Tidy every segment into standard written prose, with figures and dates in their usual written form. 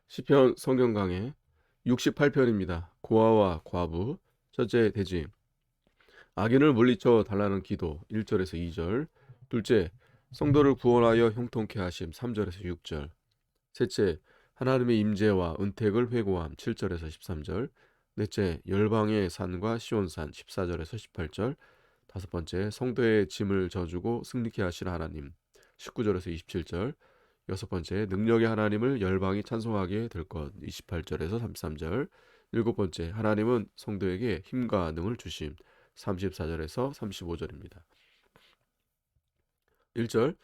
시편 성경 강해 68편입니다. 고아와 과부. 첫째 대지. 악인을 물리쳐 달라는 기도 1절에서 2절. 둘째, 성도를 구원하여 형통케 하심 3절에서 6절. 셋째, 하나님의 임재와 은택을 회고함 7절에서 13절. 넷째, 열방의 산과 시온산 14절에서 18절. 다섯 번째, 성도의 짐을 져주고 승리케 하시는 하나님 19절에서 27절. 여섯 번째, 능력의 하나님을 열방이 찬송하게 될 것 28절에서 33절. 일곱 번째, 하나님은 성도에게 힘과 능을 주심 34절에서 35절입니다. 1절,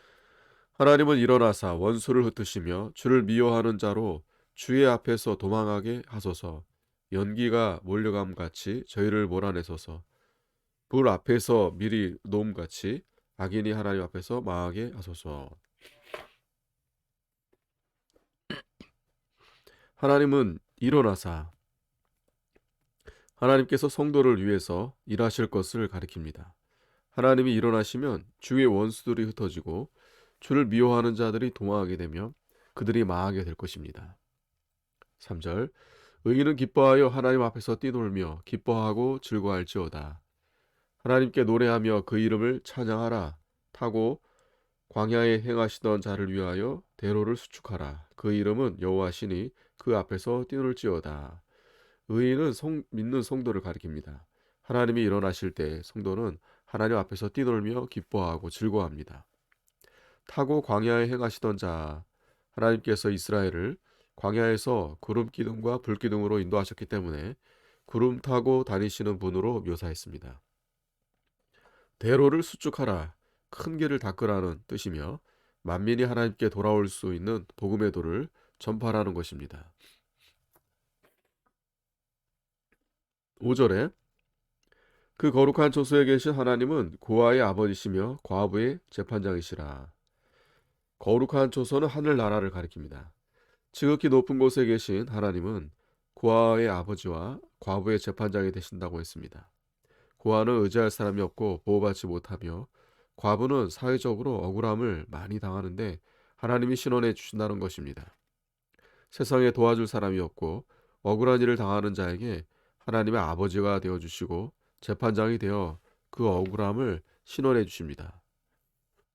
하나님은 일어나사 원수를 흩으시며 주를 미워하는 자로 주의 앞에서 도망하게 하소서. 연기가 몰려감같이 저희를 몰아내소서. 불 앞에서 미리 놓음같이 악인이 하나님 앞에서 망하게 하소서. 하나님은 일어나사, 하나님께서 성도를 위해서 일하실 것을 가리킵니다. 하나님이 일어나시면 주의 원수들이 흩어지고 주를 미워하는 자들이 도망하게 되며 그들이 망하게 될 것입니다. 3절, 의인은 기뻐하여 하나님 앞에서 뛰놀며 기뻐하고 즐거워할지어다. 하나님께 노래하며 그 이름을 찬양하라. 타고 광야에 행하시던 자를 위하여 대로를 수축하라. 그 이름은 여호와시니 그 앞에서 뛰놀지어다. 의인은 믿는 성도를 가리킵니다. 하나님이 일어나실 때 성도는 하나님 앞에서 뛰놀며 기뻐하고 즐거워합니다. 타고 광야에 행하시던 자, 하나님께서 이스라엘을 광야에서 구름 기둥과 불 기둥으로 인도하셨기 때문에 구름 타고 다니시는 분으로 묘사했습니다. 대로를 수축하라, 큰 길을 닦으라는 뜻이며 만민이 하나님께 돌아올 수 있는 복음의 도를 전파하라는 것입니다. 5절에 그 거룩한 초소에 계신 하나님은 고아의 아버지시며 과부의 재판장이시라. 거룩한 초소는 하늘나라를 가리킵니다. 지극히 높은 곳에 계신 하나님은 고아의 아버지와 과부의 재판장이 되신다고 했습니다. 고아는 의지할 사람이 없고 보호받지 못하며 과부는 사회적으로 억울함을 많이 당하는데 하나님이 신원해 주신다는 것입니다. 세상에 도와줄 사람이 없고 억울한 일을 당하는 자에게 하나님의 아버지가 되어주시고 재판장이 되어 그 억울함을 신원해 주십니다.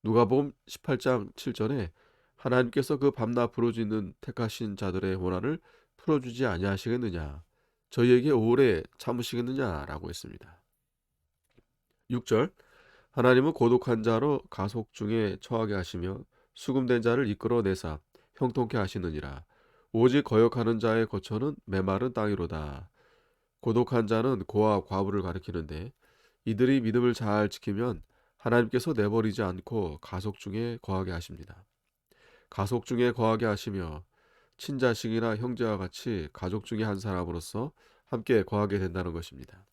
누가복음 18장 7절에 하나님께서 그 밤낮 부르짖는 택하신 자들의 고난을 풀어주지 아니하시겠느냐, 저희에게 오래 참으시겠느냐라고 했습니다. 6절, 하나님은 고독한 자로 가속 중에 처하게 하시며 수금된 자를 이끌어내사 형통케 하시느니라. 오직 거역하는 자의 거처는 메마른 땅이로다. 고독한 자는 고아 과부를 가리키는데 이들이 믿음을 잘 지키면 하나님께서 내버리지 않고 가속 중에 거하게 하십니다. 가속 중에 거하게 하시며 친자식이나 형제와 같이 가족 중에 한 사람으로서 함께 거하게 된다는 것입니다.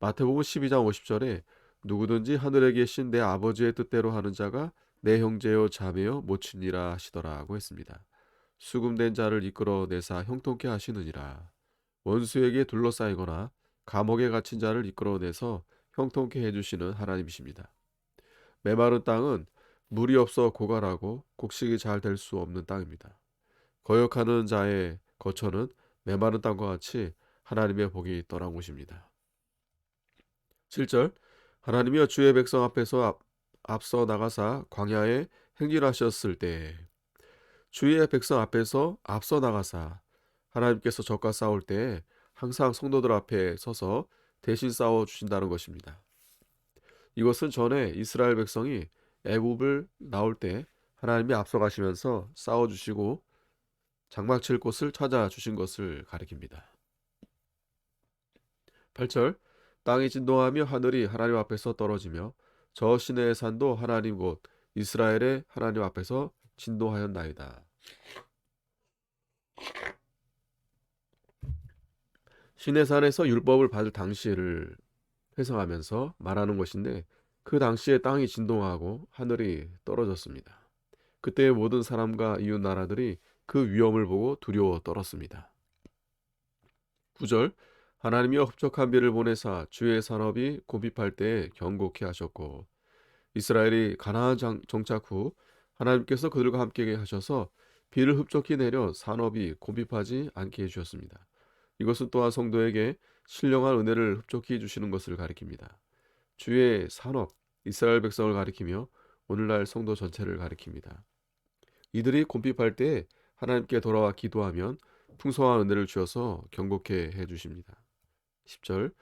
마태복음 12장 50절에 누구든지 하늘에 계신 내 아버지의 뜻대로 하는 자가 내 형제요 자매요 모친이라 하시더라고 했습니다. 수금된 자를 이끌어내사 형통케 하시느니라. 원수에게 둘러싸이거나 감옥에 갇힌 자를 이끌어내서 형통케 해주시는 하나님이십니다. 메마른 땅은 물이 없어 고갈하고 곡식이 잘 될 수 없는 땅입니다. 거역하는 자의 거처는 메마른 땅과 같이 하나님의 복이 떠난 곳입니다. 7절, 하나님이여 주의 백성 앞에서 앞서 나가사 광야에 행진하셨을 때, 주의 백성 앞에서 앞서 나가사 하나님께서 적과 싸울 때 항상 성도들 앞에 서서 대신 싸워 주신다는 것입니다. 이것은 전에 이스라엘 백성이 애굽을 나올 때 하나님이 앞서 가시면서 싸워 주시고 장막 칠 곳을 찾아 주신 것을 가리킵니다. 8절, 땅이 진동하며 하늘이 하나님 앞에서 떨어지며 저 시내의 산도 하나님 곧 이스라엘의 하나님 앞에서 진동하였나이다. 시내산에서 율법을 받을 당시를 회상하면서 말하는 것인데 그 당시에 땅이 진동하고 하늘이 떨어졌습니다. 그때의 모든 사람과 이웃 나라들이 그 위험을 보고 두려워 떨었습니다. 9절, 하나님이여 흡족한 비를 보내사 주의 산업이 고비할 때에 경고케 하셨고 이스라엘이 가나안 정착 후 하나님께서 그들과 함께 하셔서 비를 흡족히 내려 산업이 곰핍하지 않게 해주셨습니다. 이것은 또한 성도에게 신령한 은혜를 흡족히 주시는 것을 가리킵니다. 주의 산업, 이스라엘 백성을 가리키며 오늘날 성도 전체를 가리킵니다. 이들이 곰핍할 때 하나님께 돌아와 기도하면 풍성한 은혜를 주어서 경고케 해주십니다. 10절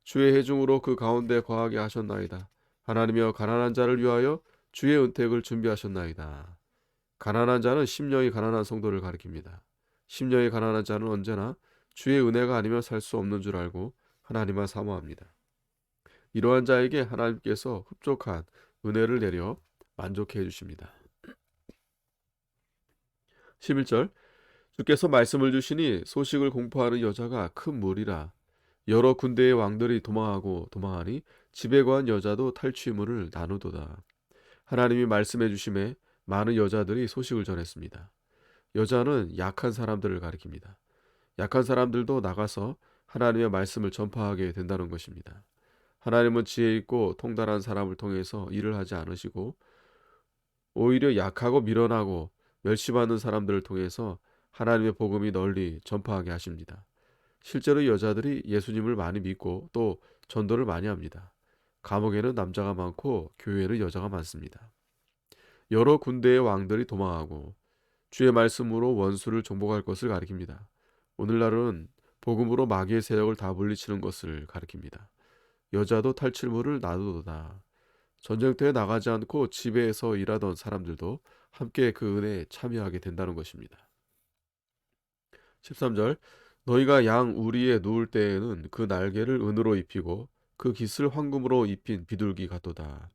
주의 해중으로 그 가운데 거하게 하셨나이다. 하나님이여 가난한 자를 위하여 주의 은택을 준비하셨나이다. 가난한 자는 심령이 가난한 성도를 가리킵니다. 심령이 가난한 자는 언제나 주의 은혜가 아니면 살 수 없는 줄 알고 하나님만 사모합니다. 이러한 자에게 하나님께서 흡족한 은혜를 내려 만족해 주십니다. 11절 주께서 말씀을 주시니 소식을 공포하는 여자가 큰 무리라. 여러 군대의 왕들이 도망하고 도망하니 집에 거한 여자도 탈취물을 나누도다. 하나님이 말씀해 주심에 많은 여자들이 소식을 전했습니다. 여자는 약한 사람들을 가리킵니다. 약한 사람들도 나가서 하나님의 말씀을 전파하게 된다는 것입니다. 하나님은 지혜 있고 통달한 사람을 통해서 일을 하지 않으시고 오히려 약하고 미련하고 멸시받는 사람들을 통해서 하나님의 복음이 널리 전파하게 하십니다. 실제로 여자들이 예수님을 많이 믿고 또 전도를 많이 합니다. 감옥에는 남자가 많고 교회에는 여자가 많습니다. 여러 군대의 왕들이 도망하고 주의 말씀으로 원수를 정복할 것을 가리킵니다. 오늘날은 복음으로 마귀의 세력을 다 물리치는 것을 가리킵니다. 여자도 탈취물을 나누도다. 전쟁터에 나가지 않고 집에서 일하던 사람들도 함께 그 은혜에 참여하게 된다는 것입니다. 13절 너희가 양 우리에 누울 때에는 그 날개를 은으로 입히고 그 깃을 황금으로 입힌 비둘기 같도다.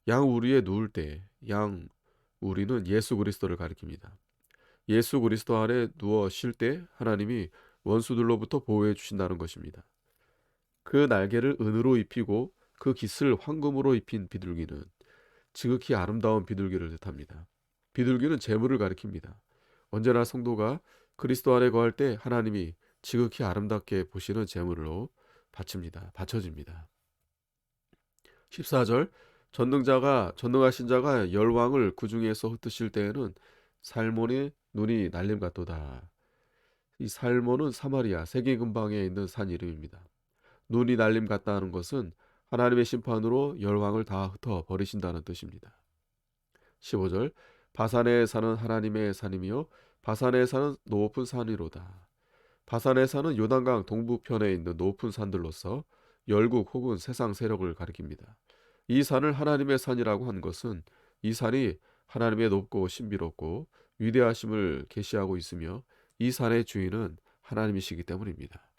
양 우리에 누울 때, 양 우리는 예수 그리스도를 가리킵니다. 예수 그리스도 아래 누워 쉴 때 하나님이 원수들로부터 보호해 주신다는 것입니다. 그 날개를 은으로 입히고 그 깃을 황금으로 입힌 비둘기는 지극히 아름다운 비둘기를 뜻합니다. 비둘기는 재물을 가리킵니다. 언제나 성도가 그리스도 안에 거할 때 하나님이 지극히 아름답게 보시는 재물로 바쳐집니다. 14절 전능하신 자가 열왕을 그 중에서 흩으실 때에는 살몬의 눈이 날림 같도다. 이 살몬은 사마리아 세계 근방에 있는 산 이름입니다. 눈이 날림 같다는 것은 하나님의 심판으로 열왕을 다 흩어 버리신다는 뜻입니다. 15절 바산에 사는 하나님의 산이며 바산에 사는 높은 산이로다. 바산의 산은 요단강 동부편에 있는 높은 산들로서 열국 혹은 세상 세력을 가리킵니다. 이 산을 하나님의 산이라고 한 것은 이 산이 하나님의 높고 신비롭고 위대하심을 계시하고 있으며 이 산의 주인은 하나님이시기 때문입니다.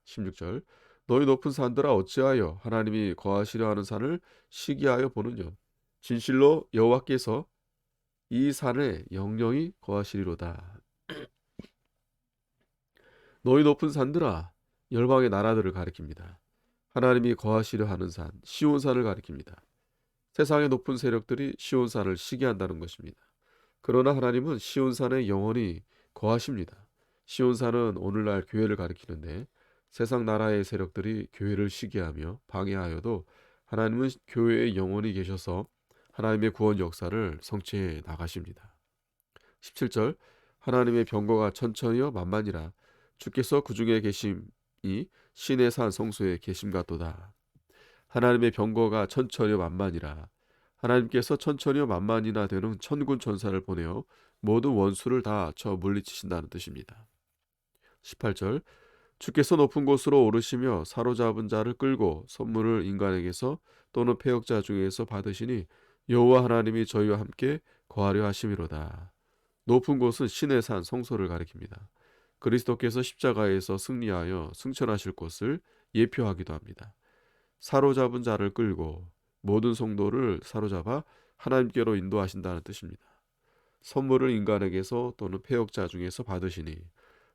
16절 너희 높은 산들아 어찌하여 하나님이 거하시려 하는 산을 시기하여 보느냐 진실로 여호와께서 이 산에 영영히 거하시리로다. 너희 높은 산들아 열방의 나라들을 가리킵니다. 하나님이 거하시려 하는 산 시온산을 가리킵니다. 세상의 높은 세력들이 시온산을 시기한다는 것입니다. 그러나 하나님은 시온산에 영원히 거하십니다. 시온산은 오늘날 교회를 가리키는데 세상 나라의 세력들이 교회를 시기하며 방해하여도 하나님은 교회에 영원히 계셔서 하나님의 구원 역사를 성취해 나가십니다. 17절 하나님의 병거가 천천히요 만만이라 주께서 그 중에 계심이 신의 산 성소에 계심 같도다. 하나님의 병거가 천천히요 만만이라 하나님께서 천천히요 만만이나 되는 천군 천사를 보내어 모든 원수를 다 쳐 물리치신다는 뜻입니다. 18절 주께서 높은 곳으로 오르시며 사로잡은 자를 끌고 선물을 인간에게서 또는 패역자 중에서 받으시니 여호와 하나님이 저희와 함께 거하려 하심이로다. 높은 곳은 신의 산 성소를 가리킵니다. 그리스도께서 십자가에서 승리하여 승천하실 곳을 예표하기도 합니다. 사로잡은 자를 끌고 모든 성도를 사로잡아 하나님께로 인도하신다는 뜻입니다. 선물을 인간에게서 또는 패역자 중에서 받으시니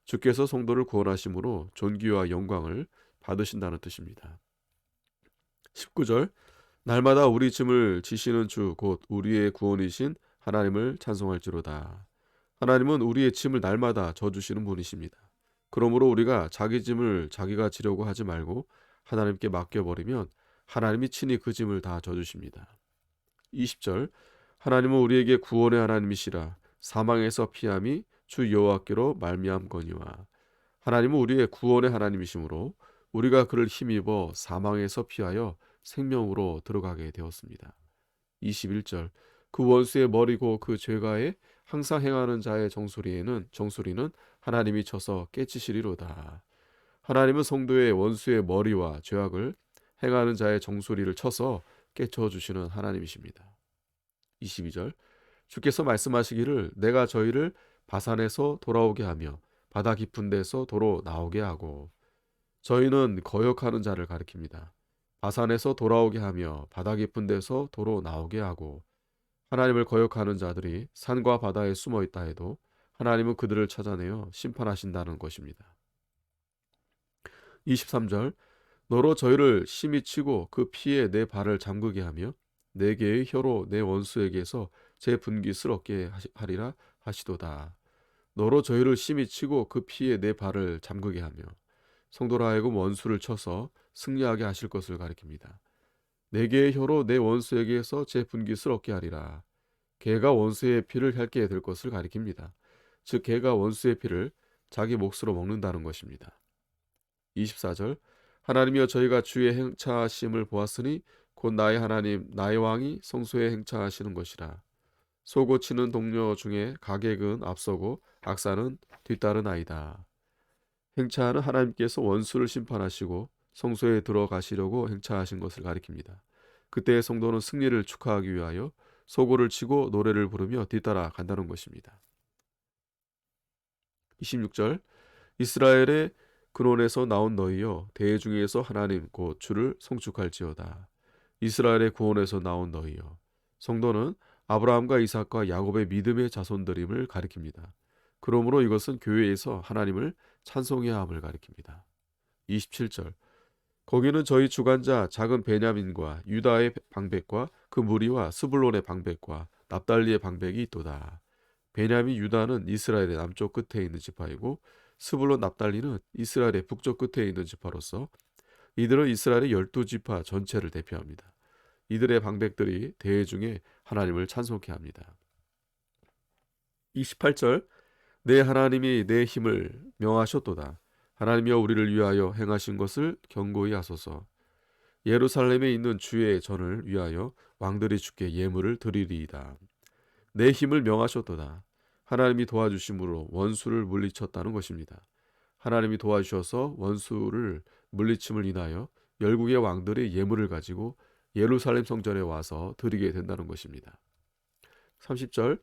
주께서 성도를 구원하심으로 존귀와 영광을 받으신다는 뜻입니다. 19절 날마다 우리 짐을 지시는 주 곧 우리의 구원이신 하나님을 찬송할지로다. 하나님은 우리의 짐을 날마다 져주시는 분이십니다. 그러므로 우리가 자기 짐을 자기가 지려고 하지 말고 하나님께 맡겨버리면 하나님이 친히 그 짐을 다 져주십니다. 20절 하나님은 우리에게 구원의 하나님이시라 사망에서 피함이 주 여호와께로 말미암거니와. 하나님은 우리의 구원의 하나님이시므로 우리가 그를 힘입어 사망에서 피하여 생명으로 들어가게 되었습니다. 21절. 그 원수의 머리고 그 죄가에 항상 행하는 자의 정수리는 하나님이 쳐서 깨치시리로다. 하나님은 성도의 원수의 머리와 죄악을 행하는 자의 정수리를 쳐서 깨쳐 주시는 하나님이십니다. 22절. 주께서 말씀하시기를 내가 저희를 바산에서 돌아오게 하며 바다 깊은 데서 도로 나오게 하고. 저희는 거역하는 자를 가리킵니다. 바산에서 돌아오게 하며 바다 깊은 데서 도로 나오게 하고. 하나님을 거역하는 자들이 산과 바다에 숨어 있다 해도 하나님은 그들을 찾아내어 심판하신다는 것입니다. 23절. 너로 저희를 심히 치고 그 피에 내 발을 잠그게 하며 네 개의 혀로 내 원수에게서 제 분깃을 하리라 하시도다. 너로 저희를 심히 치고 그 피에 내 발을 잠그게 하며. 성도로 하여금 원수를 쳐서 승리하게 하실 것을 가리킵니다. 네 개의 혀로 내 원수에게서 제 분깃을 얻게 하리라. 개가 원수의 피를 핥게 될 것을 가리킵니다. 즉 개가 원수의 피를 자기 몫으로 먹는다는 것입니다. 24절. 하나님이여 저희가 주의 행차하심을 보았으니 곧 나의 하나님 나의 왕이 성소에 행차하시는 것이라. 소고 치는 동료 중에 가객은 앞서고 악사는 뒤따르나이다. 행차하는 하나님께서 원수를 심판하시고 성소에 들어가시려고 행차하신 것을 가리킵니다. 그때의 성도는 승리를 축하하기 위하여 소고를 치고 노래를 부르며 뒤따라 간다는 것입니다. 26절. 이스라엘의 근원에서 나온 너희여 대중에서 하나님 곧 주를 송축할지어다. 이스라엘의 구원에서 나온 너희여. 성도는 아브라함과 이삭과 야곱의 믿음의 자손들임을 가리킵니다. 그러므로 이것은 교회에서 하나님을 찬송해야 함을 가리킵니다. 27절. 거기는 저희 주관자 작은 베냐민과 유다의 방백과 그 무리와 스불론의 방백과 납달리의 방백이 있도다. 베냐민 유다는 이스라엘의 남쪽 끝에 있는 지파이고 스불론 납달리는 이스라엘의 북쪽 끝에 있는 지파로서 이들은 이스라엘의 12지파 전체를 대표합니다. 이들의 방백들이 대회 중에 하나님을 찬송케 합니다. 28절. 내 하나님이 내 힘을 명하셨도다. 하나님이여 우리를 위하여 행하신 것을 경고히 하소서. 예루살렘에 있는 주의 전을 위하여 왕들이 주께 예물을 드리리이다. 내 힘을 명하셨도다. 하나님이 도와주심으로 원수를 물리쳤다는 것입니다. 하나님이 도와주셔서 원수를 물리침을 인하여 열국의 왕들이 예물을 가지고 예루살렘 성전에 와서 드리게 된다는 것입니다. 30절.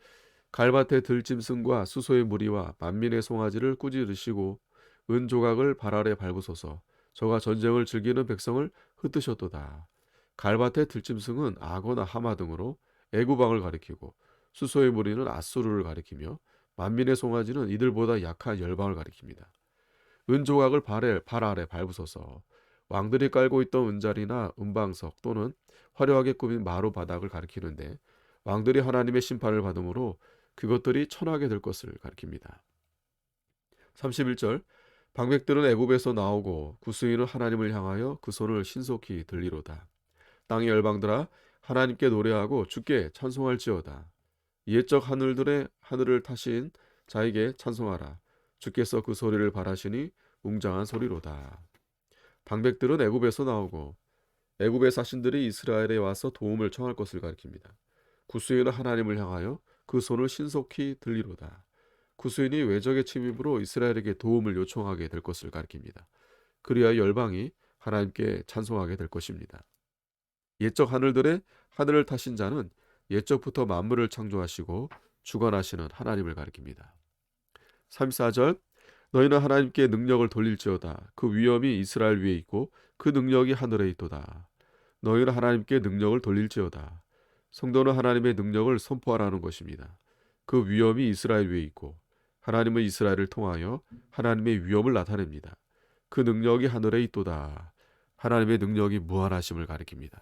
갈밭의 들짐승과 수소의 무리와 만민의 송아지를 꾸짖으시고 은조각을 발 아래 밟으소서. 저가 전쟁을 즐기는 백성을 흩으셨도다. 갈밭의 들짐승은 악어나 하마 등으로 애구방을 가리키고 수소의 무리는 아수르를 가리키며 만민의 송아지는 이들보다 약한 열방을 가리킵니다. 은조각을 발 아래 밟으소서. 왕들이 깔고 있던 은자리나 은방석 또는 화려하게 꾸민 마루 바닥을 가리키는데 왕들이 하나님의 심판을 받음으로 그것들이 천하게 될 것을 가리킵니다. 31절. 방백들은 애굽에서 나오고 구스인은 하나님을 향하여 그 손을 신속히 들리로다. 땅의 열방들아 하나님께 노래하고 주께 찬송할지어다. 옛적 하늘을 타신 자에게 찬송하라. 주께서 그 소리를 바라시니 웅장한 소리로다. 방백들은 애굽에서 나오고 애굽의 사신들이 이스라엘에 와서 도움을 청할 것을 가리킵니다. 구스인은 하나님을 향하여 그 손을 신속히 들리로다. 구스인이 외적의 침입으로 이스라엘에게 도움을 요청하게 될 것을 가리킵니다. 그리하여 열방이 하나님께 찬송하게 될 것입니다. 옛적 하늘을 타신 자는 옛적부터 만물을 창조하시고 주관하시는 하나님을 가리킵니다. 34절. 너희는 하나님께 능력을 돌릴지어다. 그 위엄이 이스라엘 위에 있고 그 능력이 하늘에 있도다. 너희는 하나님께 능력을 돌릴지어다. 성도는 하나님의 능력을 선포하라는 것입니다. 그 위엄이 이스라엘 위에 있고 하나님은 이스라엘을 통하여 하나님의 위엄을 나타냅니다. 그 능력이 하늘에 있도다. 하나님의 능력이 무한하심을 가리킵니다.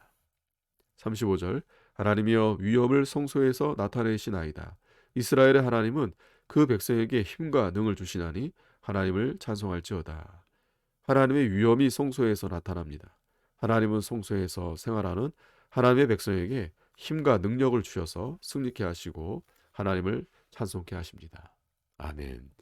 35절. 하나님이여 위엄을 성소에서 나타내시나이다. 이스라엘의 하나님은 그 백성에게 힘과 능을 주시나니 하나님을 찬송할지어다. 하나님의 위엄이 성소에서 나타납니다. 하나님은 성소에서 생활하는 하나님의 백성에게 힘과 능력을 주셔서 승리케 하시고 하나님을 찬송케 하십니다. 아멘.